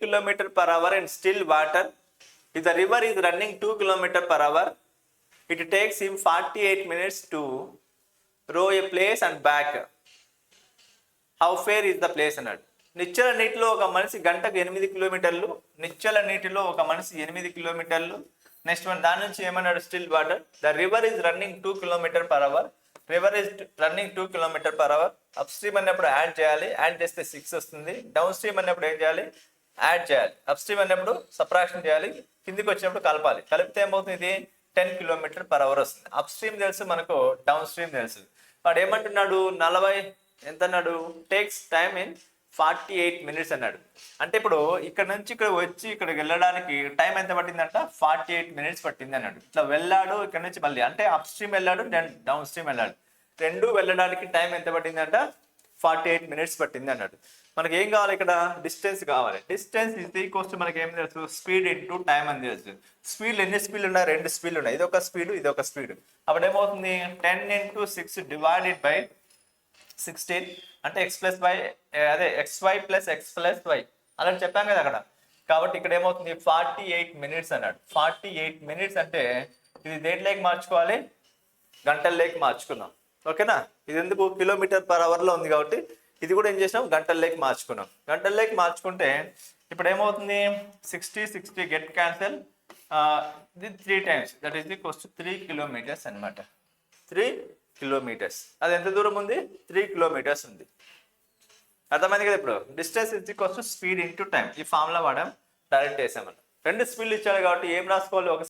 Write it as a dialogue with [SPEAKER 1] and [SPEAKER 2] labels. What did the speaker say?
[SPEAKER 1] kilometer per hour in still water, if the river is running 2 kilometer per hour, it takes him 48 minutes to row a place and back. How fair is the place అన్నాడు. నిశ్చల నీటిలో ఒక మనిషి గంటకు 8 కిలోమీటర్లు, నిశ్చల నీటిలో ఒక మనిషి 8 కిలోమీటర్లు. నెక్స్ట్ వన్ దాని నుంచి ఏమన్నాడు, still water. The river is running 2 kilometre per hour. River is running 2 kilometre per hour. Upstream అన్నప్పుడు యాడ్ చేయాలి, యాడ్ చేస్తే 6 వస్తుంది. డౌన్ స్ట్రీమ్ అన్నప్పుడు ఏం చేయాలి, యాడ్ చేయాలి. అప్ స్ట్రీమ్ అన్నప్పుడు సబ్ట్రాక్షన్ చేయాలి, కిందికి వచ్చినప్పుడు కలపాలి. కలిపితే ఏమవుతుంది, ఇది 10 కిలోమీటర్ పర్ అవర్ వస్తుంది. అప్ స్ట్రీమ్ తెలుసు మనకు, డౌన్ స్ట్రీమ్ తెలుసు. వాడు ఏమంటున్నాడు, 40 ఎంత అన్నాడు, టేక్స్ టైమ్ ఇన్ 48 మినిట్స్ అన్నాడు. అంటే ఇప్పుడు ఇక్కడ నుంచి ఇక్కడ వచ్చి ఇక్కడికి వెళ్ళడానికి టైం ఎంత పట్టిందంట, 48 మినిట్స్ పట్టింది అన్నాడు. ఇట్లా వెళ్ళాడు ఇక్కడ నుంచి మళ్ళీ, అంటే అప్ స్ట్రీమ్ వెళ్ళాడు, డౌన్ స్ట్రీమ్ వెళ్ళాడు, రెండు వెళ్ళడానికి టైం ఎంత పట్టిందంట, 48 మినిట్స్ పట్టింది అన్నాడు. మనకి ఏం కావాలి ఇక్కడ, డిస్టెన్స్ కావాలి. డిస్టెన్స్ ఇస్ ఈక్వల్స్ టు మనకి ఏం తెలుసు, స్పీడ్ ఇంటూ టైం అని తెలుసు. స్పీడ్లు ఎన్ని స్పీడ్లు ఉన్నాయి, 2 స్పీడ్లు ఉన్నాయి. ఇది ఒక స్పీడ్, ఇది ఒక స్పీడ్. అప్పుడు ఏమవుతుంది, 10 into 6 డివైడెడ్ బై 16 అంటే x ప్లస్ వై, అదే xy plus x plus y అలా చెప్పాం కదా అక్కడ. కాబట్టి ఇక్కడ ఏమవుతుంది, 48 మినిట్స్ అన్నాడు. 48 మినిట్స్ అంటే ఇది దేంట్లోకి మార్చుకోవాలి, గంటల్లోకి మార్చుకున్నాం. ఓకేనా, ఇది ఎందుకు కిలోమీటర్ పర్ అవర్లో ఉంది కాబట్టి ఇది కూడా ఏం చేసినాం, గంటల్లోకి మార్చుకున్నాం. గంటల్లోకి మార్చుకుంటే ఇప్పుడు ఏమవుతుంది, 60 గెట్ క్యాన్సల్, ఇది 3 times, that is equals to 3 kilometres అనమాట. 3 కిలోమీటర్స్. అది ఎంత దూరం ఉంది, 3 కిలోమీటర్స్ ఉంది. అర్థమైంది కదా. ఇప్పుడు distance is equals to speed into time. ఈ ఫార్ములా వాడాం, డైరెక్ట్ వేసామన్న. 2 స్పీడ్లు ఇచ్చాడు కాబట్టి ఏం రాసుకోవాలి, ఒక